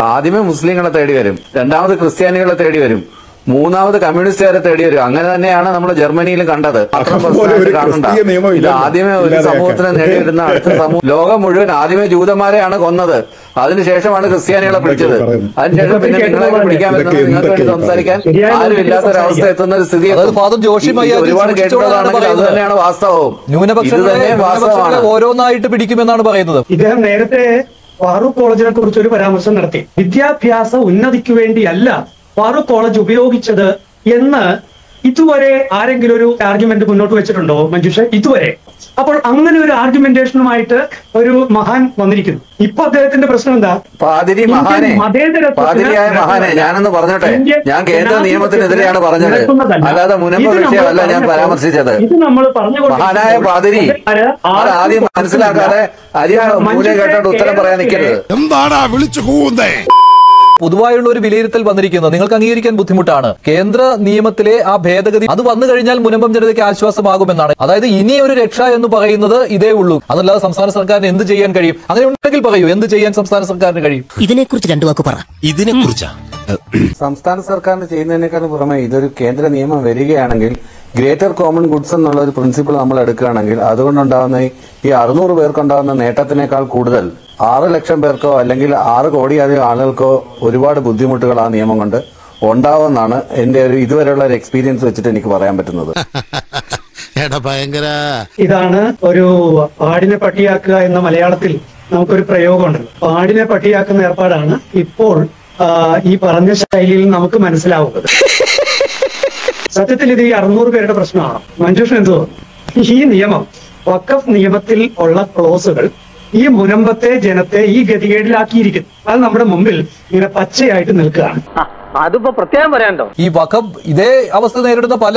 ആദ്യമേ മുസ്ലിങ്ങളെ തേടി വരും, രണ്ടാമത് ക്രിസ്ത്യാനികളെ തേടി വരും, മൂന്നാമത് കമ്മ്യൂണിസ്റ്റുകാരെ തേടി വരും. അങ്ങനെ തന്നെയാണ് നമ്മൾ ജർമ്മനിയിലും കണ്ടത്. ഇത് ആദ്യമേ ഒരു സമൂഹത്തിനെ നേടിവരുന്ന അടുത്ത സമൂഹം. ലോകം മുഴുവൻ ആദ്യമേ ജൂതന്മാരെയാണ് കൊന്നത്, അതിനുശേഷമാണ് ക്രിസ്ത്യാനികളെ പിടിച്ചത്. അതിനുശേഷം പിന്നെ നിങ്ങളെ പിടിക്കാൻ പറ്റുന്നത് നിങ്ങൾക്ക് വേണ്ടി സംസാരിക്കാൻ ആരും ഇല്ലാത്തൊരവസ്ഥ എത്തുന്ന ഒരു സ്ഥിതി ഒരുപാട് കേട്ടതാണെങ്കിൽ അത് തന്നെയാണ് വാസ്തവവും. ന്യൂനപക്ഷങ്ങളെ ഓരോന്നായിട്ട് പിടിക്കുമെന്നാണ് പറയുന്നത്. ഇദ്ദേഹം നേരത്തെ ഫാറൂഖ് കോളേജിനെ കുറിച്ച് ഒരു പരാമർശം നടത്തി. വിദ്യാഭ്യാസ ഉന്നതിക്ക് വേണ്ടിയല്ല ഫാറൂഖ് കോളേജ് ഉപയോഗിച്ചത് എന്ന് ഇതുവരെ ആരെങ്കിലും ഒരു ആർഗ്യുമെന്റ് മുന്നോട്ട് വെച്ചിട്ടുണ്ടോ മഞ്ജുഷ? ഇതുവരെ. അപ്പോൾ അങ്ങനെ ഒരു ആർഗ്യുമെന്റേഷനുമായിട്ട് ഒരു മഹാൻ വന്നിരിക്കുന്നു. ഇപ്പൊ അദ്ദേഹത്തിന്റെ പ്രശ്നം എന്താ? പാതിരിയായ മഹാനെ ഞാനെന്ന് പറഞ്ഞോട്ടെ, ഞാൻ കേന്ദ്ര നിയമത്തിനെതിരെയാണ് പറഞ്ഞത്, അല്ലാതെ മുനമ്പ വിഷയമല്ല ഞാൻ പരാമർശിച്ചത്. ഇത് നമ്മൾ പറഞ്ഞു മഹാനായ പാതിരി ആദ്യം മനസ്സിലാക്കാതെ മൂല്യം കേട്ടോണ്ട് ഉത്തരം പറയാൻ നിൽക്കരുത്. എന്താടാ വിളിച്ചു കൂവുന്നേ? പൊതുവായുള്ള ഒരു വിലയിരുത്തൽ വന്നിരിക്കുന്നു. നിങ്ങൾക്ക് അംഗീകരിക്കാൻ ബുദ്ധിമുട്ടാണ്. കേന്ദ്ര നിയമത്തിലെ ആ ഭേദഗതി അത് വന്നു കഴിഞ്ഞാൽ മുനമ്പം ജനതയ്ക്ക് ആശ്വാസമാകുമെന്നാണ്. അതായത് ഇനി ഒരു രക്ഷ എന്ന് പറയുന്നത് ഇതേ ഉള്ളൂ. അതല്ലാതെ സംസ്ഥാന സർക്കാരിന് എന്ത് ചെയ്യാൻ കഴിയും? അങ്ങനെ ഉണ്ടെങ്കിൽ പറയൂ, എന്ത് ചെയ്യാൻ സംസ്ഥാന സർക്കാരിന് കഴിയും? ഇതിനെക്കുറിച്ച് രണ്ടു വാക്ക് പറ. ഇതിനെക്കുറിച്ചാ സംസ്ഥാന സർക്കാരിന് ചെയ്യുന്നതിനേക്കാളും പുറമെ ഇതൊരു കേന്ദ്ര നിയമം വരികയാണെങ്കിൽ ഗ്രേറ്റർ കോമൺ ഗുഡ്സ് എന്നുള്ള ഒരു പ്രിൻസിപ്പിൾ നമ്മൾ എടുക്കുകയാണെങ്കിൽ അതുകൊണ്ടുണ്ടാകുന്ന ഈ 600 പേർക്കുണ്ടാകുന്ന നേട്ടത്തിനേക്കാൾ കൂടുതൽ 6 ലക്ഷം പേർക്കോ അല്ലെങ്കിൽ 6 കോടിയധികം ആളുകൾക്കോ ഒരുപാട് ബുദ്ധിമുട്ടുകൾ ആ നിയമം കൊണ്ട് ഉണ്ടാവുമെന്നാണ് എന്റെ ഒരു ഇതുവരെയുള്ള ഒരു എക്സ്പീരിയൻസ് വെച്ചിട്ട് എനിക്ക് പറയാൻ പറ്റുന്നത്. ഇതാണ് ഒരു പാടിനെ പട്ടിയാക്കുക എന്ന മലയാളത്തിൽ നമുക്കൊരു പ്രയോഗമുണ്ട്. പാടിനെ പട്ടിയാക്കുന്ന ഏർപ്പാടാണ് ഇപ്പോൾ ഈ പറഞ്ഞ ശൈലിയിൽ നമുക്ക് മനസ്സിലാവുന്നത്. സത്യത്തിൽ ഇത് ഈ 600 പേരുടെ പ്രശ്നമാണ്. മഞ്ജുഷൻ എന്തോ ഈ നിയമം, വഖഫ് നിയമത്തിൽ ഉള്ള ക്ലോസുകൾ ഈ മുനമ്പത്തെ ജനത്തെ ഈ ഗതികേടിലാക്കിയിരിക്കുന്നു. അത് നമ്മുടെ മുമ്പിൽ ഇങ്ങനെ പച്ചയായിട്ട് നിൽക്കുകയാണ്. അതിപ്പോ പ്രത്യേകം പറയാനുണ്ടോ? ഈ വഖഫ് ഇതേ അവസ്ഥ നേരിടുന്ന പല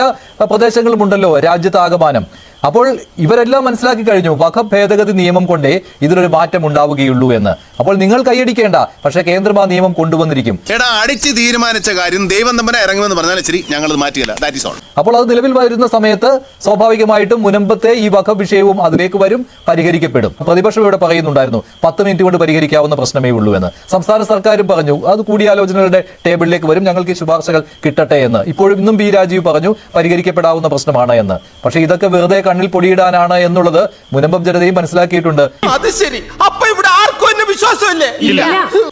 പ്രദേശങ്ങളും ഉണ്ടല്ലോ രാജ്യത്താകമാനം. അപ്പോൾ ഇവരെല്ലാം മനസ്സിലാക്കി കഴിഞ്ഞു വഖഫ് ഭേദഗതി നിയമം കൊണ്ടേ ഇതിലൊരു മാറ്റം ഉണ്ടാവുകയുള്ളൂ എന്ന്. അപ്പോൾ നിങ്ങൾ കൈയടിക്കേണ്ട, പക്ഷേ കേന്ദ്രം ആ നിയമം കൊണ്ടുവന്നിരിക്കും. അടിച്ച് തീരുമാനിച്ച കാര്യം ദൈവം തമ്പനെ ഇറങ്ങുമെന്ന് പറഞ്ഞാൽ ശരി, ഞങ്ങളത് മാറ്റിയല്ല. That is all. അപ്പോൾ അത് നിലവിൽ വരുന്ന സമയത്ത് സ്വാഭാവികമായിട്ടും മുനമ്പത്തെ ഈ വഖഫ് വിഷയവും അതിലേക്ക് വരും, പരിഹരിക്കപ്പെടും. പ്രതിപക്ഷം ഇവിടെ പറയുന്നുണ്ടായിരുന്നു 10 മിനിറ്റ് കൊണ്ട് പരിഹരിക്കാവുന്ന പ്രശ്നമേ ഉള്ളൂ എന്ന്. സംസ്ഥാന സർക്കാരും പറഞ്ഞു അത് കൂടിയാലോചനകളുടെ ടേബിളിലേക്ക് വരും, ഞങ്ങൾക്ക് ഈ ശുപാർശകൾ കിട്ടട്ടെ എന്ന്. ഇപ്പോഴും ഇന്നും ബി രാജീവ് പറഞ്ഞു പരിഹരിക്കപ്പെടാവുന്ന പ്രശ്നമാണ് എന്ന്. പക്ഷേ ഇതൊക്കെ വെറുതെ കണ്ണിൽ പൊടിയിടാനാണ് എന്നുള്ളത് മുനമ്പം ജനതയും മനസ്സിലാക്കിയിട്ടുണ്ട്. അത് ശരി, അപ്പൊ ഇവിടെ ആർക്കും എന്നെ വിശ്വാസമില്ലേ?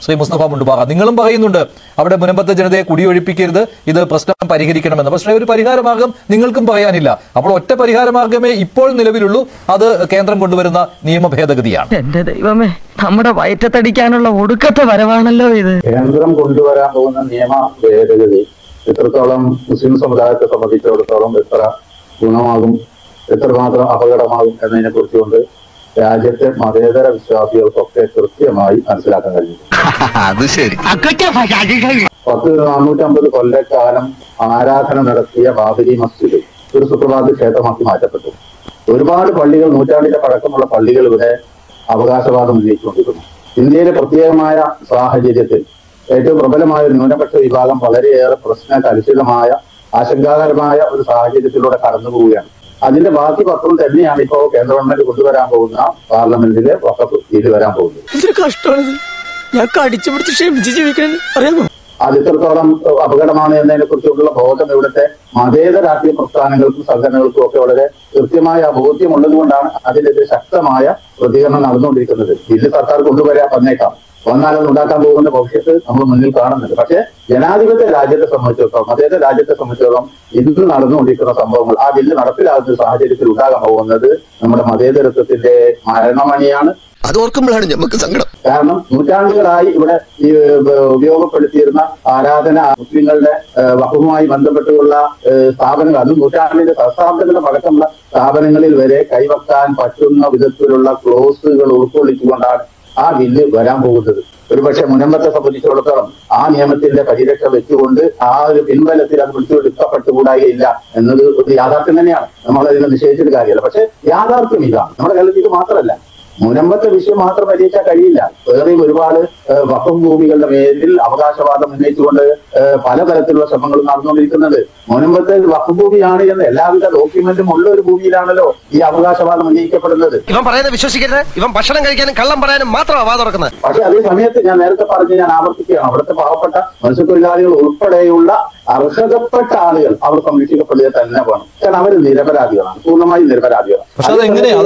ശ്രീ മുസ്തഫ മുണ്ടുപാറ, നിങ്ങളും പറയുന്നുണ്ട് അവിടെ മുനമ്പത്തെ ജനതയെ കുടിയൊഴിപ്പിക്കരുത്, ഇത് പ്രശ്നം പരിഹരിക്കണമെന്ന്. പക്ഷേ ഒരു പരിഹാരമാർഗം നിങ്ങൾക്കും പറയാനില്ല. അപ്പോൾ ഒറ്റ പരിഹാരമാർഗമേ ഇപ്പോൾ നിലവിലുള്ളൂ, അത് കേന്ദ്രം കൊണ്ടുവരുന്ന നിയമ ഭേദഗതിയാണ്. എന്റെ ദൈവമേ, നമ്മുടെ വയറ്റത്തടിക്കാനുള്ള ഒടുക്കത്തെ വരവാണല്ലോ ഇത്. കേന്ദ്രം കൊണ്ടുവരാൻ പോകുന്ന നിയമ ഭേദഗതി എത്രത്തോളം മുസ്ലിം സമുദായത്തെ സംബന്ധിച്ചിടത്തോളം എത്ര ഗുണമാകും, എത്രമാത്രം അപകടമാകും എന്നതിനെ കുറിച്ചുകൊണ്ട് രാജ്യത്തെ മതേതര വിശ്വാസികൾക്കൊക്കെ കൃത്യമായി മനസ്സിലാക്കാൻ കഴിഞ്ഞു. 450 കൊല്ലക്കാലം ആരാധന നടത്തിയ ബാബരി മസ്ജിദ് ഒരു സുപ്രഭാത ക്ഷേത്രമാക്കി മാറ്റപ്പെട്ടു. ഒരുപാട് പള്ളികൾ, നൂറ്റാണ്ടിന്റെ പഴക്കമുള്ള പള്ളികൾ ഇവിടെ അവകാശവാദം ഉന്നയിച്ചുകൊണ്ടിരുന്നു. ഇന്ത്യയിലെ പ്രത്യേകമായ സാഹചര്യത്തിൽ ഏറ്റവും പ്രബലമായ ഒരു ന്യൂനപക്ഷ വിഭാഗം വളരെയേറെ പ്രശ്ന കലുഷിതമായ ആശങ്കാകരമായ ഒരു സാഹചര്യത്തിലൂടെ കടന്നു പോവുകയാണ്. അതിന്റെ ബാക്കി പത്രം തന്നെയാണ് ഇപ്പോൾ കേന്ദ്ര ഗവൺമെന്റ് കൊണ്ടുവരാൻ പോകുന്ന പാർലമെന്റിലെ വഖഫ് ബില്ല് വരാൻ പോകുന്നത്. അത് ഇത്രത്തോളം അപകടമാണ് എന്നതിനെ കുറിച്ചുള്ള ബോധം ഇവിടുത്തെ മതേതര രാഷ്ട്രീയ പ്രസ്ഥാനങ്ങൾക്കും സംഘടനകൾക്കും ഒക്കെ വളരെ കൃത്യമായ ബോധ്യമുള്ളത് കൊണ്ടാണ് അതിനെതിരെ ശക്തമായ പ്രതികരണം നടന്നുകൊണ്ടിരിക്കുന്നത്. ബില്ല് സർക്കാർ കൊണ്ടുവരാൻ വന്നേക്കാം, വന്നാലും ഉണ്ടാക്കാൻ പോകുന്ന ഭവിഷ്യത്ത് നമ്മൾ മുന്നിൽ കാണുന്നുണ്ട്. പക്ഷേ ജനാധിപത്യ രാജ്യത്തെ സംബന്ധിച്ചിടത്തോളം, മതേതര രാജ്യത്തെ സംബന്ധിച്ചിടത്തോളം ഇന്ന് നടന്നുകൊണ്ടിരിക്കുന്ന സംഭവങ്ങൾ ആ ബില്ല് നടപ്പിലാകുന്ന സാഹചര്യത്തിൽ ഉണ്ടാകാൻ പോകുന്നത് നമ്മുടെ മതേതരത്വത്തിന്റെ മരണമണിയാണ്. അത് ഓർക്കുമ്പോഴാണ് നമുക്ക് സങ്കടം. കാരണം നൂറ്റാണ്ടുകളായി ഇവിടെ ഈ ഉപയോഗപ്പെടുത്തിയിരുന്ന ആരാധന, മുസ്ലിങ്ങളുടെ വഖഫുമായി ബന്ധപ്പെട്ടുള്ള സ്ഥാപനങ്ങൾ, അതും നൂറ്റാണ്ടിന്റെ സഹസ്രാബ്ദങ്ങളുടെ പഴക്കമുള്ള സ്ഥാപനങ്ങളിൽ വരെ കൈവെക്കാൻ പറ്റുന്ന വിധത്തിലുള്ള ക്ലോസുകൾ ഉൾക്കൊള്ളിച്ചുകൊണ്ടാണ് ആ ബില്ല് വരാൻ പോകുന്നത്. ഒരുപക്ഷെ മുനമ്പത്തെ സംബന്ധിച്ചിടത്തോളം ആ നിയമത്തിന്റെ പരിരക്ഷ വെച്ചുകൊണ്ട് ആ ഒരു പിൻബലത്തിൽ അത് പിടിച്ചെടുക്കപ്പെട്ടുകൂടായില്ല എന്നത് ഒരു യാഥാർത്ഥ്യം തന്നെയാണ്. നമ്മൾ അതിനെ നിഷേധിച്ചിട്ട് കാര്യമല്ല. പക്ഷെ യാഥാർത്ഥ്യം ഇതാണ്. നമ്മുടെ കേരളത്തിൽ ഇത് മാത്രമല്ല, മുനമ്പത്തെ വിഷയം മാത്രം പരിഹരിക്കാൻ കഴിയില്ല. വേറെയും ഒരുപാട് വഖഫ് ഭൂമികളുടെ പേരിൽ അവകാശവാദം ഉന്നയിച്ചുകൊണ്ട് പലതരത്തിലുള്ള ശ്രമങ്ങളും നടന്നുകൊണ്ടിരിക്കുന്നുണ്ട്. മുനമ്പത്തെ വഖഫ് ഭൂമിയാണ് എന്ന് എല്ലാവിധ ഡോക്യുമെന്റും ഉള്ള ഒരു ഭൂമിയിലാണല്ലോ ഈ അവകാശവാദം ഉന്നയിക്കപ്പെടുന്നത്. ഇവൻ പറയുന്നത് വിശ്വസിക്കരുത്. ഇവൻ ഭക്ഷണം കഴിക്കാനും കള്ളം പറയാനും മാത്രമാണ് വാ തുറക്കുന്നത്. പക്ഷെ അതേ സമയത്ത് ഞാൻ നേരത്തെ പറഞ്ഞ് ഞാൻ ആവർത്തിക്കുകയാണ്, അവിടുത്തെ പാവപ്പെട്ട മത്സ്യത്തൊഴിലാളികൾ ഉൾപ്പെടെയുള്ള അർഹതപ്പെട്ട ആളുകൾ അവർ സംരക്ഷിക്കപ്പെടുക തന്നെ വേണം. കാരണം അവർ നിരപരാധികളാണ്, പൂർണ്ണമായും നിരപരാധികളാണ്. പക്ഷെ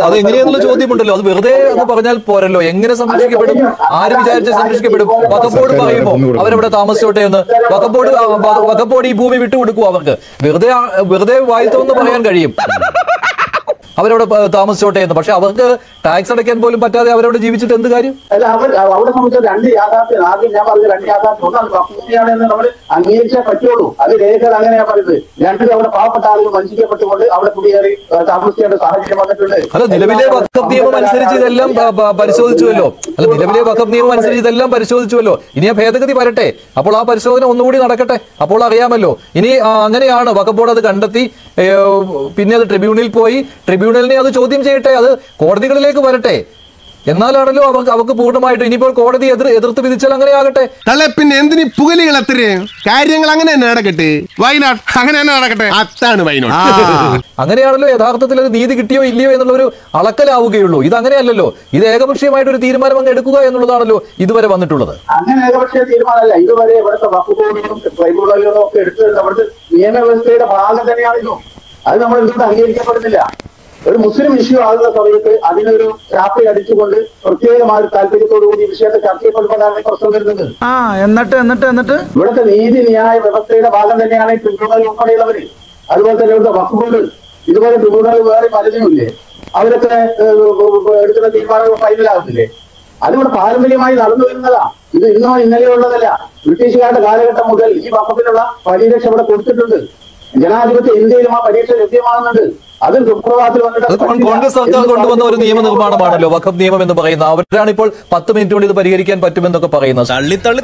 അതെങ്ങനെയാന്നുള്ള ചോദ്യമുണ്ടല്ലോ. അത് വെറുതെ എന്ന് പറഞ്ഞാൽ പോരല്ലോ. എങ്ങനെ സംരക്ഷിക്കപ്പെടും? ആര് വിചാരിച്ച് സംരക്ഷിക്കപ്പെടും? വഖഫ് ബോർഡ് പറയുമോ അവരവിടെ താമസിച്ചോട്ടെ എന്ന്? വഖഫ് ബോർഡ് ഈ ഭൂമി വിട്ടുകൊടുക്കും അവർക്ക്? വെറുതെ വായിത്തോന്ന് പറയാൻ കഴിയും അവരവിടെ താമസിച്ചോട്ടെ എന്ന്. പക്ഷെ അവർക്ക് ടാക്സ് അടയ്ക്കാൻ പോലും പറ്റാതെ അവരവിടെ ജീവിച്ചിട്ട് എന്ത് കാര്യം? അല്ല, അവിടെ സംബന്ധിച്ച രണ്ട് യാഥാർത്ഥ്യം, ആദ്യം ഞാൻ പറഞ്ഞ രണ്ട് യാഥാർത്ഥ്യം, ഒന്നാണ് വഖഫുഭൂമിയാണ് എന്ന് നമ്മൾ അംഗീകരിച്ചേ പറ്റുള്ളൂ. അത് രേഖകൾ അങ്ങനെയാ പറയുന്നത്. രണ്ടിലും അവിടെ പാവപ്പെട്ട ആളുകൾ വഞ്ചിക്കപ്പെട്ടുകൊണ്ട് അവിടെ കുടിയേറി താമസിക്കേണ്ട സാഹചര്യം വന്നിട്ടുണ്ട്. അല്ല, നിലവിലെ വഖഫ് നിയമം അനുസരിച്ച് ഇതെല്ലാം പരിശോധിച്ചുവല്ലോ. നിലവിലെ വഖഫ് നിയമം അനുസരിച്ച് ഇതെല്ലാം പരിശോധിച്ചുവല്ലോ. ഇനി ആ ഭേദഗതി വരട്ടെ, അപ്പോൾ ആ പരിശോധന ഒന്നുകൂടി നടക്കട്ടെ, അപ്പോൾ അറിയാമല്ലോ. ഇനി അങ്ങനെയാണ് വഖഫ് ബോർഡ് അത് കണ്ടെത്തി, പിന്നെ അത് ട്രിബ്യൂണലിൽ പോയി, ട്രിബ്യൂണലിനെ അത് ചോദ്യം ചെയ്യട്ടെ, അത് കോടതികളിലേക്ക് വരട്ടെ. എന്നാലാണല്ലോ അവർക്ക് പൂർണ്ണമായിട്ട്. ഇനിയിപ്പോൾ കോടതി എതിർത്ത് വിധിച്ചാൽ അങ്ങനെ ആകട്ടെ. പിന്നെ എന്തിനീ പുകലികൾ അത്രയും കാര്യങ്ങൾ അങ്ങനെ തന്നെ നടക്കട്ടെ. വയനാട് അങ്ങനെ തന്നെ നടക്കട്ടെ. അതാണ് വയനാട്. അങ്ങനെയാണല്ലോ യഥാർത്ഥത്തിൽ അത് നീതി കിട്ടിയോ ഇല്ലയോ എന്നുള്ളൊരു അളക്കലാവുകയുള്ളൂ. ഇത് അങ്ങനെയല്ലല്ലോ. ഇത് ഏകപക്ഷീയമായിട്ട് ഒരു തീരുമാനം അങ്ങ് എടുക്കുക എന്നുള്ളതാണല്ലോ ഇതുവരെ വന്നിട്ടുള്ളത്. അങ്ങനെ ഏകപക്ഷീയ തീരുമാനമല്ല. ഇതുവരെ ഇവിടുത്തെ വഖഫ് ബോർഡുകളും ട്രൈബ്യൂണലുകളും ഒക്കെ എടുത്തിട്ടുണ്ട്. അവിടുത്തെ നിയമവ്യവസ്ഥയുടെ ഭാഗം തന്നെയാണില്ലോ. അത് നമ്മൾ എന്തുകൊണ്ട് അംഗീകരിക്കപ്പെടുന്നില്ല? ഒരു മുസ്ലിം ഇഷ്യൂ ആകുന്ന സമയത്ത് അതിനൊരു ചാപ്പി അടിച്ചുകൊണ്ട് പ്രത്യേകമായ താല്പര്യത്തോടുകൂടി വിഷയത്തെ ചർച്ച ചെയ്യപ്പെടുമ്പോഴാണ് പ്രശ്നം വരുന്നത്. എന്നിട്ട് ഇവിടുത്തെ നീതി ന്യായ വ്യവസ്ഥയുടെ ഭാഗം തന്നെയാണ് ട്രിബ്യൂണൽ ഉൾപ്പെടെയുള്ളവര്. അതുപോലെ തന്നെ ഇവിടുത്തെ വഖഫ് ബോർഡ്, ഇതുപോലെ ട്രിബ്യൂണൽ വേറെ പലതിനുമില്ലേ, അവരൊക്കെ എടുക്കുന്ന തീരുമാനങ്ങൾ ഫൈനലാകുന്നില്ലേ? അതിവിടെ പാരമ്പര്യമായി നടന്നു വരുന്നതാ. ഇത് ഇന്നോ ഇന്നലെയോ ഉള്ളതല്ല. ബ്രിട്ടീഷുകാരുടെ കാലഘട്ടം മുതൽ ഈ വഖഫിനുള്ള പരിരക്ഷ ഇവിടെ കൊടുത്തിട്ടുണ്ട്. ജനാധിപത്യ ഇന്ത്യയിലും ആ പരീക്ഷ ലഭ്യമാകുന്നുണ്ട്. അത് സുപ്രഭാതത്തിൽ വന്നിട്ട് കോൺഗ്രസ് സർക്കാർ കൊണ്ടുവന്ന ഒരു നിയമനിർമ്മാണമാണല്ലോ വഖഫ് നിയമം എന്ന് പറയുന്നത്. അവരാണ് ഇപ്പോൾ 10 മിനിറ്റ് കൊണ്ട് ഇത് പരിഹരിക്കാൻ പറ്റുമെന്നൊക്കെ പറയുന്നത്.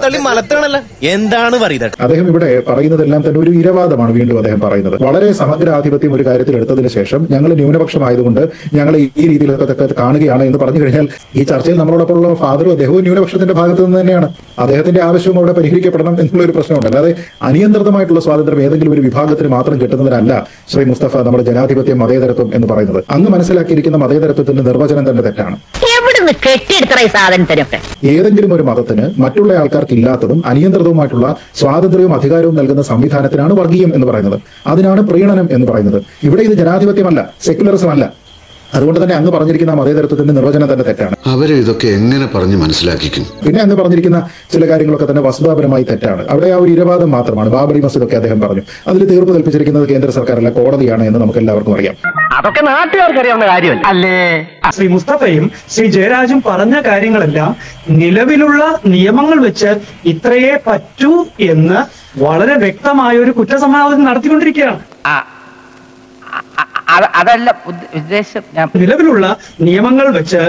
തള്ളി മലത്താണല്ലോ. എന്താണ് പറയുന്നത്? അദ്ദേഹം ഇവിടെ പറയുന്നതെല്ലാം തന്നെ ഒരു ഇരവാദമാണ്. വീണ്ടും അദ്ദേഹം പറയുന്നത് വളരെ സമഗ്ര ആധിപത്യം ഒരു കാര്യത്തിൽ എടുത്തതിന് ശേഷം ഞങ്ങൾ ന്യൂനപക്ഷമായതുകൊണ്ട് ഞങ്ങൾ ഈ രീതിയിലൊക്കെ കാണുകയാണ് എന്ന് പറഞ്ഞു കഴിഞ്ഞാൽ ഈ ചർച്ചയിൽ നമ്മളോടൊപ്പമുള്ള ഫാദറും അദ്ദേഹവും ന്യൂനപക്ഷത്തിന്റെ ഭാഗത്ത് നിന്ന് തന്നെയാണ്. അദ്ദേഹത്തിന്റെ ആവശ്യവും അവിടെ പരിഹരിക്കപ്പെടണം എന്നുള്ള ഒരു പ്രശ്നമുണ്ട്. അല്ലാതെ അനിയന്ത്രിതമായിട്ടുള്ള സ്വാതന്ത്ര്യം ഏതെങ്കിലും ഒരു വിഭാഗത്തിന് മാത്രം കിട്ടുന്നതിനല്ല ശ്രീ മുസ്തഫ നമ്മുടെ ജനാധിപത്യം മതേതരത്വം എന്ന് പറയുന്നത്. അങ്ങ് മനസ്സിലാക്കിയിരിക്കുന്ന മതേതരത്വത്തിന്റെ നിർവചനം തന്നെ തെറ്റാണ്. ഏതെങ്കിലും ഒരു മതത്തിന് മറ്റുള്ള ആൾക്കാർക്ക് ഇല്ലാത്തതും അനിയന്ത്രിതവുമായിട്ടുള്ള സ്വാതന്ത്ര്യവും അധികാരവും നൽകുന്ന സംവിധാനത്തിനാണ് വർഗീയം എന്ന് പറയുന്നത്. അതിനാണ് പ്രീണനം എന്ന് പറയുന്നത്. ഇവിടെ ഇത് ജനാധിപത്യമല്ല, സെക്യുലറിസം അല്ല. അതുകൊണ്ട് തന്നെ അങ്ങ് പറഞ്ഞിരിക്കുന്ന മതേതരത്വത്തിന്റെ നിർവചനം തന്നെ തെറ്റാണ്. അവരെ ഇതൊക്കെ എങ്ങനെ പറഞ്ഞു മനസ്സിലാക്കിക്കും? പിന്നെ അങ്ങ് പറഞ്ഞിരിക്കുന്ന ചില കാര്യങ്ങളൊക്കെ തന്നെ വസ്തുതാപരമായി തെറ്റാണ്. അവിടെ ആ ഒരു ഇരവാദം മാത്രമാണ്. ബാബറി മസ്ജിദൊക്കെ അദ്ദേഹം പറഞ്ഞു. അതിൽ തീർപ്പ് കൽപ്പിച്ചിരിക്കുന്നത് കേന്ദ്ര സർക്കാരല്ല, കോടതിയാണ് എന്ന് നമുക്ക് എല്ലാവർക്കും അറിയാം. അതൊക്കെ നാട്ടുകാർക്ക് അറിയാവുന്ന കാര്യമല്ല അല്ലേ? ശ്രീ മുസ്തഫയും ശ്രീ ജയരാജും പറഞ്ഞ കാര്യങ്ങളെല്ലാം നിലവിലുള്ള നിയമങ്ങൾ വെച്ച് ഇത്രയേ പറ്റൂ എന്ന് വളരെ വ്യക്തമായ ഒരു കുറ്റസമ്മതം നടത്തിക്കൊണ്ടിരിക്കുകയാണ്. അതല്ല ഉദ്ദേശം. നിലവിലുള്ള നിയമങ്ങൾ വെച്ച്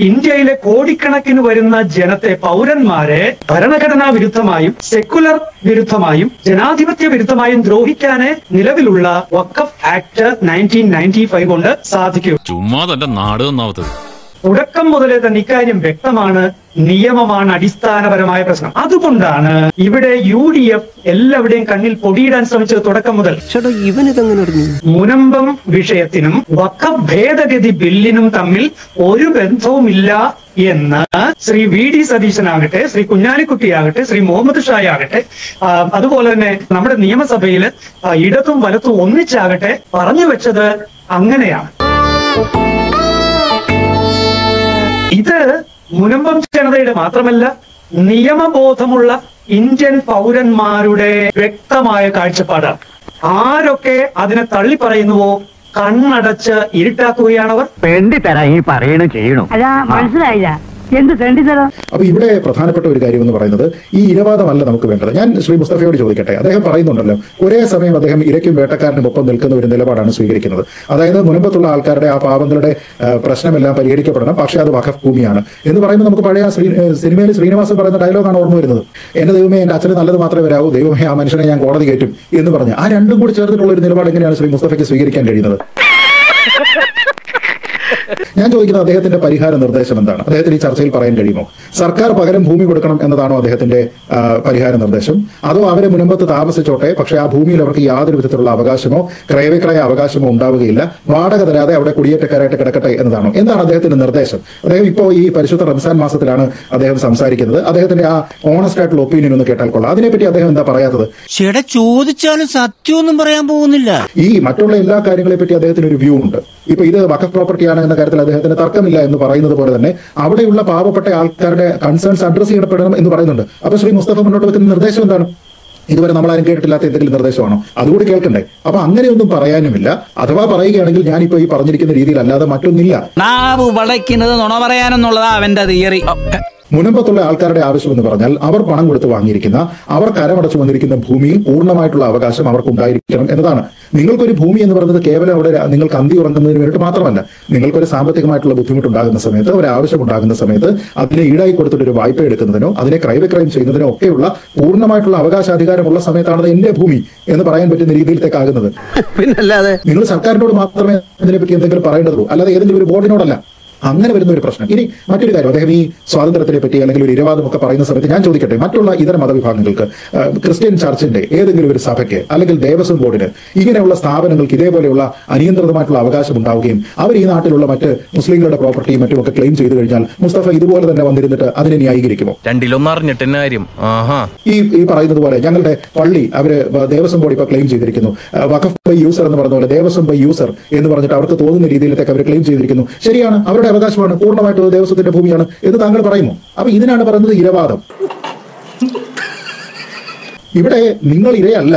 ഇന്ത്യയിലെ കോടിക്കണക്കിന് വരുന്ന ജനത്തെ, പൗരന്മാരെ ഭരണഘടനാ വിരുദ്ധമായും സെക്കുലർ വിരുദ്ധമായും ജനാധിപത്യ വിരുദ്ധമായും ദ്രോഹിക്കാനേ നിലവിലുള്ള വഖഫ് ആക്ട് 1995 കൊണ്ട് സാധിക്കൂ. ചുമ്മാ തന്റെ നാട് ഒന്നാമത്തത്. തുടക്കം മുതലേ തന്നെ ഇക്കാര്യം വ്യക്തമാണ്. നിയമമാണ് അടിസ്ഥാനപരമായ പ്രശ്നം. അതുകൊണ്ടാണ് ഇവിടെ UDF എല്ലാവരുടെയും കണ്ണിൽ പൊടിയിടാൻ ശ്രമിച്ചത് തുടക്കം മുതൽ. മുനമ്പം വിഷയത്തിനും വഖഫ് ഭേദഗതി ബില്ലിനും തമ്മിൽ ഒരു ബന്ധവുമില്ല എന്ന് ശ്രീ VD സതീശനാകട്ടെ, ശ്രീ കുഞ്ഞാലിക്കുട്ടിയാകട്ടെ, ശ്രീ മുഹമ്മദ് ഷാ ആകട്ടെ, അതുപോലെ തന്നെ നമ്മുടെ നിയമസഭയിൽ ഇടതും വലത്തും ഒന്നിച്ചാകട്ടെ പറഞ്ഞു വെച്ചത് അങ്ങനെയാണ്. ഇത് മുനമ്പം ജനതയുടെ മാത്രമല്ല, നിയമബോധമുള്ള ഇന്ത്യൻ പൗരന്മാരുടെ വ്യക്തമായ കാഴ്ചപ്പാടാണ്. ആരൊക്കെ അതിനെ തള്ളി പറയുന്നുവോ കണ്ണടച്ച് ഇരുട്ടാക്കുകയാണവർ. പറയണോ അല്ല, മനസ്സിലായില്ല. എന്ത് തെണ്ടിത്തരം? അപ്പൊ ഇവിടെ പ്രധാനപ്പെട്ട ഒരു കാര്യം എന്ന് പറയുന്നത് ഈ ഇരവാദമല്ല നമുക്ക് വേണ്ടത്. ഞാൻ ശ്രീ മുസ്തഫയോട് ചോദിക്കട്ടെ, അദ്ദേഹം പറയുന്നുണ്ടല്ലോ ഒരേ സമയം അദ്ദേഹം ഇരയ്ക്കും വേട്ടക്കാരനും ഒപ്പം നിൽക്കുന്ന ഒരു നിലപാടാണ് സ്വീകരിക്കുന്നത്. അതായത് മുൻപത്തുള്ള ആൾക്കാരുടെ ആ പാവങ്ങളുടെ പ്രശ്നമെല്ലാം പരിഹരിക്കപ്പെടണം, പക്ഷെ അത് വഖഫ് ഭൂമിയാണ് എന്ന് പറയുമ്പോൾ നമുക്ക് പഴയ സിനിമയിൽ ശ്രീനിവാസൻ പറയുന്ന ഡയലോഗാണ് ഓർമ്മ വരുന്നത്. എന്റെ ദൈവമേ, എന്റെ അച്ഛന് നല്ലത് മാത്രമേ വരാവൂ, ദൈവമേ ആ മനുഷ്യനെ ഞാൻ കോടതി കയറ്റും എന്ന് പറഞ്ഞ് ആ രണ്ടും കൂടി ചേർന്നിട്ടുള്ള ഒരു നിലപാട് എങ്ങനെയാണ് ശ്രീ മുസ്തഫയ്ക്ക് സ്വീകരിക്കാൻ കഴിയുന്നത്? ഞാൻ ചോദിക്കുന്നത് അദ്ദേഹത്തിന്റെ പരിഹാര നിർദ്ദേശം എന്താണ്? അദ്ദേഹത്തിന് ഈ ചർച്ചയിൽ പറയാൻ കഴിയുമോ? സർക്കാർ പകരം ഭൂമി കൊടുക്കണം എന്നതാണോ അദ്ദേഹത്തിന്റെ പരിഹാര നിർദ്ദേശം? അതോ അവരെ മുൻപത്ത് താമസിച്ചോട്ടെ, പക്ഷേ ആ ഭൂമിയിൽ അവർക്ക് യാതൊരു വിധത്തിലുള്ള അവകാശമോ ക്രയവിക്രയ അവകാശമോ ഉണ്ടാവുകയില്ല, വാടക തരാതെ അവിടെ കുടിയേറ്റക്കാരായിട്ട് കിടക്കട്ടെ എന്നതാണോ? എന്താണ് അദ്ദേഹത്തിന്റെ നിർദ്ദേശം? അദ്ദേഹം ഇപ്പോൾ ഈ പരിശുദ്ധ റംസാൻ മാസത്തിലാണ് അദ്ദേഹം സംസാരിക്കുന്നത്. അദ്ദേഹത്തിന്റെ ആ ഓണസ്റ്റ് ആയിട്ടുള്ള ഒപ്പീനിയൻ ഒന്ന് കേട്ടാൽ കൊള്ളാം. അതിനെപ്പറ്റി അദ്ദേഹം എന്താ പറയാത്തത്? ചോദിച്ചാലും സത്യമൊന്നും പറയാൻ പോകുന്നില്ല. ഈ മറ്റുള്ള എല്ലാ കാര്യങ്ങളെ പറ്റി അദ്ദേഹത്തിന് ഒരു വ്യൂ ഉണ്ട്. ഇപ്പൊ ഇത് വഖഫ് പ്രോപ്പർട്ടിയാണ് എന്ന കാര്യത്തിൽ അദ്ദേഹത്തിന് തർക്കമില്ല എന്ന് പറയുന്നത് പോലെ തന്നെ അവിടെയുള്ള പാവപ്പെട്ട ആൾക്കാരുടെ കൺസേൺസ് അഡ്രസ് ചെയ്യപ്പെടണം എന്ന് പറയുന്നുണ്ട്. അപ്പൊ ശ്രീ മുസ്തഫ മുന്നോട്ട് വെക്കുന്ന നിർദ്ദേശം എന്താണ്? ഇതുവരെ നമ്മളാരും കേട്ടിട്ടില്ലാത്ത എന്തെങ്കിലും നിർദ്ദേശമാണോ? അതുകൂടി കേൾക്കണ്ടേ? അപ്പൊ അങ്ങനെയൊന്നും പറയാനുമില്ല. അഥവാ പറയുകയാണെങ്കിൽ ഞാനിപ്പോ ഈ പറഞ്ഞിരിക്കുന്ന രീതിയിൽ അല്ലാതെ മറ്റൊന്നില്ല. നാവ് വളയ്ക്കുന്നത് നുണ പറയാനെന്നുള്ളതാ അവന്റെ തിയറി. മുനമ്പത്തുള്ള ആൾക്കാരുടെ ആവശ്യം എന്ന് പറഞ്ഞാൽ അവർ പണം കൊടുത്ത് വാങ്ങിയിരിക്കുന്ന, അവർ കരമടച്ചു വന്നിരിക്കുന്ന ഭൂമിയിൽ പൂർണ്ണമായിട്ടുള്ള അവകാശം അവർക്കുണ്ടായിരിക്കണം എന്നതാണ്. നിങ്ങൾക്കൊരു ഭൂമി എന്ന് പറയുന്നത് കേവലം അവിടെ നിങ്ങൾക്ക് അന്തി ഉറങ്ങുന്നതിന് വേണ്ടിയിട്ട് മാത്രമല്ല. നിങ്ങൾക്കൊരു സാമ്പത്തികമായിട്ടുള്ള ബുദ്ധിമുട്ടുണ്ടാകുന്ന സമയത്ത്, ഒരു ആവശ്യമുണ്ടാകുന്ന സമയത്ത് അതിനെ ഈടായി കൊടുത്തിട്ട് ഒരു വായ്പ എടുക്കുന്നതിനോ അതിനെ ക്രയവിക്രയം ചെയ്യുന്നതിനോ ഒക്കെയുള്ള പൂർണ്ണമായിട്ടുള്ള അവകാശാധികാരമുള്ള സമയത്താണ് എന്റെ ഭൂമി എന്ന് പറയാൻ പറ്റുന്ന രീതിയിലേക്കാകുന്നത്. പിന്നല്ലാതെ നിങ്ങൾ സർക്കാരിനോട് മാത്രമേ ഇതിനെപ്പറ്റി എന്തെങ്കിലും പറയേണ്ടതുള്ളൂ, അല്ലാതെ ഏതെങ്കിലും ഒരു ബോർഡിനോടല്ല. അങ്ങനെ വരുന്ന ഒരു പ്രശ്നം. ഇനി മറ്റൊരു കാര്യം, അദ്ദേഹം ഈ സ്വാതന്ത്ര്യത്തിനെ പറ്റി അല്ലെങ്കിൽ ഒരു ഇരവാദം ഒക്കെ പറയുന്ന സമയത്ത് ഞാൻ ചോദിക്കട്ടെ, മറ്റുള്ള ഇതര മതവിഭാഗങ്ങൾക്ക്, ക്രിസ്ത്യൻ ചർച്ചിന്റെ ഏതെങ്കിലും ഒരു സഭയ്ക്ക് അല്ലെങ്കിൽ ദേവസ്വം ബോർഡിന് ഇങ്ങനെയുള്ള സ്ഥാപനങ്ങൾക്ക് ഇതേപോലെയുള്ള അനിയന്ത്രിതമായിട്ടുള്ള അവകാശം ഉണ്ടാവുകയും അവർ ഈ നാട്ടിലുള്ള മറ്റ് മുസ്ലിങ്ങളുടെ പ്രോപ്പർട്ടിയും മറ്റുമൊക്കെ ക്ലെയിം ചെയ്തു കഴിഞ്ഞാൽ മുസ്തഫ ഇതുപോലെ തന്നെ വന്നിരുന്നിട്ട് അതിനെ ന്യായീകരിക്കുമോ? രണ്ടിലൊന്നും അറിഞ്ഞിട്ട് കാര്യം. ഈ പറയുന്നത് പോലെ ഞങ്ങളുടെ പള്ളി അവര് ദേവസ്വം ബോർഡ് ഇപ്പൊ ക്ലെയിം ചെയ്തിരിക്കുന്നു, വഖഫ് ബൈ യൂസർ എന്ന് പറഞ്ഞ പോലെ ദേവസ്വം ബൈ യൂസർ എന്ന് പറഞ്ഞിട്ട് അവർക്ക് തോന്നുന്ന രീതിയിലേക്ക് അവർ ക്ലെയിം ചെയ്തിരിക്കുന്നു. ശരിയാണ്, അവരുടെ അവകാശമാണ്, പൂർണ്ണമായിട്ട് ദേവസ്വത്തിന്റെ ഭൂമിയാണ് എന്ന് താങ്കൾ പറയുമോ? അപ്പൊ ഇതിനാണ് പറയുന്നത് ഇരവാദം. ഇവിടെ നിങ്ങൾ ഇരയല്ല,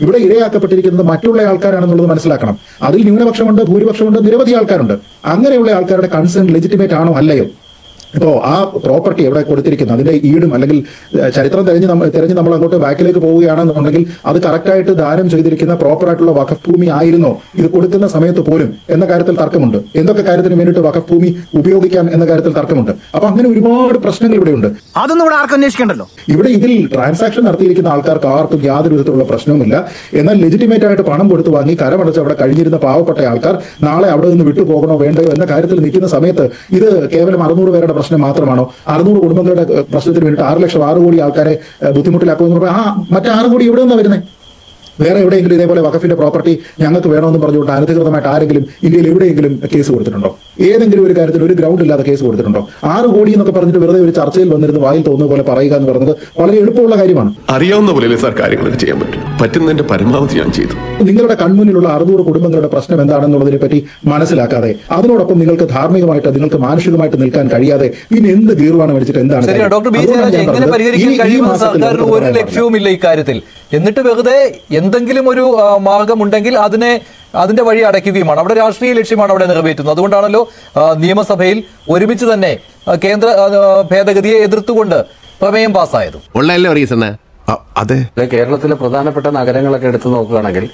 ഇവിടെ ഇരയാക്കപ്പെട്ടിരിക്കുന്നത് മറ്റുള്ള ആൾക്കാരാണെന്നുള്ളത് മനസ്സിലാക്കണം. അതിൽ ന്യൂനപക്ഷമുണ്ട്, ഭൂരിപക്ഷമുണ്ട്, നിരവധി ആൾക്കാരുണ്ട്. അങ്ങനെയുള്ള ആൾക്കാരുടെ കൺസേൺ ലെജിറ്റിമേറ്റ് ആണോ അല്ലയോ? ഇപ്പോ ആ പ്രോപ്പർട്ടി എവിടെ കൊടുത്തിരിക്കുന്നു, അതിന്റെ ഈടും അല്ലെങ്കിൽ ചരിത്രം തെരഞ്ഞ് നമ്മൾ അങ്ങോട്ട് ബാക്കിലേക്ക് പോവുകയാണെന്നുണ്ടെങ്കിൽ അത് കറക്റ്റായിട്ട് ദാനം ചെയ്തിരിക്കുന്ന പ്രോപ്പറായിട്ടുള്ള വഖഫ് ഭൂമി ആയിരുന്നോ ഇത് കൊടുക്കുന്ന സമയത്ത് പോലും എന്ന കാര്യത്തിൽ തർക്കമുണ്ട്. എന്തൊക്കെ കാര്യത്തിന് വേണ്ടിയിട്ട് വഖഫ് ഭൂമി ഉപയോഗിക്കാം എന്ന കാര്യത്തിൽ തർക്കമുണ്ട്. അപ്പൊ അങ്ങനെ ഒരുപാട് പ്രശ്നങ്ങൾ ഇവിടെയുണ്ട്. അതൊന്നും ഇവിടെ ആർക്കും അന്വേഷിക്കണ്ടല്ലോ. ഇവിടെ ഇതിൽ ട്രാൻസാക്ഷൻ നടത്തിയിരിക്കുന്ന ആൾക്കാർക്ക് ആർക്കും യാതൊരു വിധത്തിലുള്ള പ്രശ്നവുമില്ല. എന്നാൽ ലെജിറ്റിമേറ്റ് ആയിട്ട് പണം കൊടുത്തു വാങ്ങി കരമടച്ച് അവിടെ കഴിഞ്ഞിരുന്ന പാവപ്പെട്ട ആൾക്കാർ നാളെ അവിടെ നിന്ന് വിട്ടുപോകണോ വേണ്ടയോ എന്ന കാര്യത്തിൽ നിൽക്കുന്ന സമയത്ത് ഇത് കേവലം 600 പേരുടെ പ്രശ്നം മാത്രമാണോ? 600 കുടുംബങ്ങളുടെ പ്രശ്നത്തിന് വേണ്ടിയിട്ട് 6 ലക്ഷം 6 കോടി ആൾക്കാരെ ബുദ്ധിമുട്ടിലാക്കുമെന്ന് പറഞ്ഞാൽ മറ്റേ 6 കോടി എവിടെ നിന്നാണ് വരുന്നത്? വേറെ എവിടെയെങ്കിലും ഇതേപോലെ വഖഫിന്റെ പ്രോപ്പർട്ടി ഞങ്ങൾക്ക് വേണമെന്ന് പറഞ്ഞുകൊണ്ട് അനധികൃതമായിട്ട് ആരെങ്കിലും ഇന്ത്യയിൽ എവിടെയെങ്കിലും കേസ് കൊടുത്തിട്ടുണ്ടോ? ഏതെങ്കിലും ഒരു കാര്യത്തിൽ ഒരു ഗ്രൗണ്ട് ഇല്ലാതെ കേസ് കൊടുത്തിട്ടുണ്ടോ? 6 കോടി എന്നൊക്കെ പറഞ്ഞിട്ട് വെറുതെ ഒരു ചർച്ചയിൽ വന്നിരുന്ന് വായിൽ തോന്നുന്ന പോലെ പറയുക എന്ന് പറയുന്നത് വളരെ എളുപ്പമുള്ള കാര്യമാണ്. അറിയാവുന്ന പോലെ സാർ കാര്യങ്ങൾ ചെയ്യാൻ പറ്റും. പറ്റുന്നതിന്റെ പരമാവധി ഞാൻ ചെയ്തു. നിങ്ങളുടെ കൺമുന്നിലുള്ള 600 കുടുംബങ്ങളുടെ പ്രശ്നം എന്താണെന്നുള്ളതിനെ പറ്റി മനസ്സിലാക്കാതെ അതിനോടൊപ്പം നിങ്ങൾക്ക് ധാർമ്മികമായിട്ട് നിങ്ങൾക്ക് മാനുഷികമായിട്ട് നിൽക്കാൻ കഴിയാതെ പിന്നെ എന്ത് ഗീർവാണ് മേടിച്ചിട്ട് എന്താണ്? ഡോക്ടർ ബി എങ്ങനെ പരിഹരിക്കാൻ കഴിയുമെന്ന് സർക്കാരിന് ഒരു ലക്ഷ്യവുമില്ല ഇക്കാര്യത്തിൽ. എന്നിട്ട് വെറുതെ എന്തെങ്കിലും ഒരു മാർഗമുണ്ടെങ്കിൽ അതിന്റെ വഴി അടയ്ക്കുകയുമാണ്. അവിടെ രാഷ്ട്രീയ ലക്ഷ്യമാണ് അവിടെ നിറവേറ്റുന്നത്. അതുകൊണ്ടാണല്ലോ നിയമസഭയിൽ ഒരുമിച്ച് തന്നെ കേന്ദ്ര ഭേദഗതിയെ എതിർത്തുകൊണ്ട് പ്രമേയം പാസ്സായത്. അതെ, കേരളത്തിലെ പ്രധാനപ്പെട്ട നഗരങ്ങളൊക്കെ എടുത്തു നോക്കുകയാണെങ്കിൽ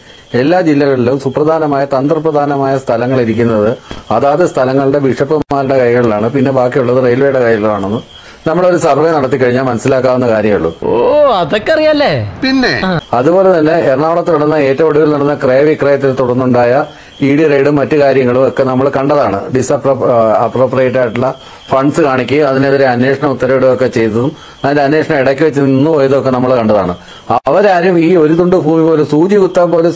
എല്ലാ ജില്ലകളിലും സുപ്രധാനമായ തന്ത്രപ്രധാനമായ സ്ഥലങ്ങൾ ഇരിക്കുന്നത് അതാത് സ്ഥലങ്ങളുടെ ബിഷപ്പുമാരുടെ കൈകളിലാണ്. പിന്നെ ബാക്കിയുള്ളത് റെയിൽവേയുടെ കൈകളിലാണെന്ന് നമ്മളൊരു സർവേ നടത്തി കഴിഞ്ഞാൽ മനസ്സിലാക്കാവുന്ന കാര്യമുള്ളൂ. അതൊക്കെ അറിയാലേ. പിന്നെ അതുപോലെ തന്നെ എറണാകുളത്ത് നടന്ന ഏറ്റവും ഒടുവിൽ നടന്ന ക്രയവിക്രയത്തിൽ തുടർന്നുണ്ടായ ഇ ഡി റെയ്ഡും മറ്റു കാര്യങ്ങളും ഒക്കെ നമ്മൾ കണ്ടതാണ്. അപ്രോപ്രിയേറ്റ് ആയിട്ടുള്ള ഫണ്ട്സ് കാണിക്കുകയും അതിനെതിരെ അന്വേഷണ ഉത്തരവിടുകയൊക്കെ ചെയ്തതും അതിന്റെ അന്വേഷണം ഇടയ്ക്ക് വെച്ച് നിന്ന് പോയതൊക്കെ നമ്മൾ കണ്ടതാണ്. അവരാരും ഈ ഒരു തുണ്ട് ഭൂമി പോലും സൂചി കുത്താൻ പോലും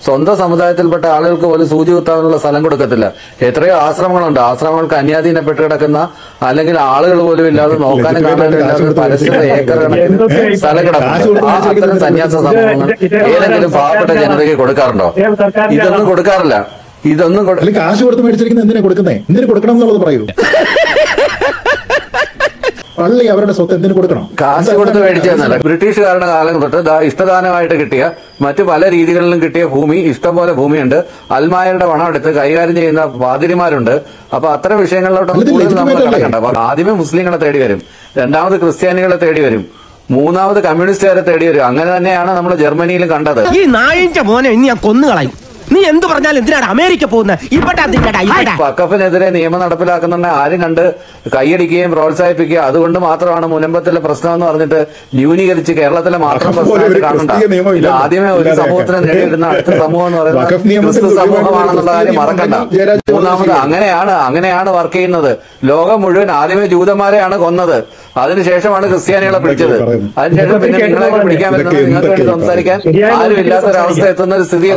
സ്വന്തം സമുദായത്തിൽപ്പെട്ട ആളുകൾക്ക് പോലും സൂചി കുത്താനുള്ള സ്ഥലം കൊടുക്കത്തില്ല. എത്രയോ ആശ്രമങ്ങളുണ്ട്. ആശ്രമങ്ങൾക്ക് അന്യാധീനപ്പെട്ട് കിടക്കുന്ന അല്ലെങ്കിൽ ആളുകൾ പോലും ഇല്ലാതെ നോക്കാനും കാണാനും ഇല്ലാതെ പരസ്പര ഏക്കർ സ്ഥലം കിടക്കുന്നു. അത്തരം സന്യാസ സമൂഹങ്ങൾ ഏതെങ്കിലും പാവപ്പെട്ട ജനതയ്ക്ക് കൊടുക്കാറുണ്ടോ? ഇതൊന്നും കൊടുക്കാറില്ല. ഇതൊന്നും കാശ് കൊടുത്ത് മേടിച്ചിരിക്കുന്ന എന്തിനാ കൊടുക്കുന്നേ? എന്തിനു കൊടുക്കണം എന്നുള്ളത് പറയൂ. പള്ളി അവരുടെ സ്വത്ത് എന്തിനു കൊടുക്കണം? കാശ് കൊടുത്ത് മേടിച്ചതെന്നല്ല. ബ്രിട്ടീഷുകാരുടെ കാലം തൊട്ട് ഇഷ്ടദാനമായിട്ട് കിട്ടിയ മറ്റു പല രീതികളിലും കിട്ടിയ ഭൂമി, ഇഷ്ടംപോലെ ഭൂമിയുണ്ട്. അൽമായരുടെ പണം എടുത്ത് കൈകാര്യം ചെയ്യുന്ന പാതിരിമാരുണ്ട്. അപ്പൊ അത്തരം വിഷയങ്ങളിലോട്ടൊന്നും കൂടുതൽ നമ്മൾ കടക്കണ്ട. ആദ്യമേ മുസ്ലിങ്ങളെ തേടി വരും, രണ്ടാമത് ക്രിസ്ത്യാനികളെ തേടി വരും, മൂന്നാമത് കമ്മ്യൂണിസ്റ്റുകാരെ തേടി വരും. അങ്ങനെ തന്നെയാണ് നമ്മൾ ജർമ്മനിയിലും കണ്ടത്. ഈ നായിന്റെ മോനെ ഇനി ഞാൻ കൊന്നുകളയും. നീ എന്ത് പറഞ്ഞാലും എന്തിനാണ് അമേരിക്ക പോകുന്നത്? വഖഫിനെതിരെ നിയമം നടപ്പിലാക്കുന്നുണ്ടെ ആരും കണ്ട് കൈയടിക്കുകയും പ്രോത്സാഹിപ്പിക്കുക, അതുകൊണ്ട് മാത്രമാണ് മുനമ്പത്തിലെ പ്രശ്നം എന്ന് പറഞ്ഞിട്ട് ന്യൂനീകരിച്ച് കേരളത്തിലെ മാത്രം പ്രശ്നമായിട്ട് കാണണ്ട. ഇത് ആദ്യമേ ഒരു സമൂഹത്തിന് നേടിയിരുന്ന അടുത്ത സമൂഹം എന്ന് പറയുന്നത് ക്രിസ്തു സമൂഹമാണെന്നുള്ള കാര്യം മറക്കണ്ട. മൂന്നാമത് അങ്ങനെയാണ് വർക്ക് ചെയ്യുന്നത്. ലോകം മുഴുവൻ ആദ്യമേ ജൂതന്മാരെയാണ് കൊന്നത്, അതിനുശേഷമാണ് ക്രിസ്ത്യാനികളെ പിടിച്ചത്. അതിനുശേഷം പിന്നെ നിങ്ങളെ പിടിക്കാൻ വരുന്നത് നിങ്ങൾക്ക് വേണ്ടി സംസാരിക്കാൻ ആരും ഇല്ലാത്തൊരവസ്ഥ എത്തുന്ന ഒരു സ്ഥിതി.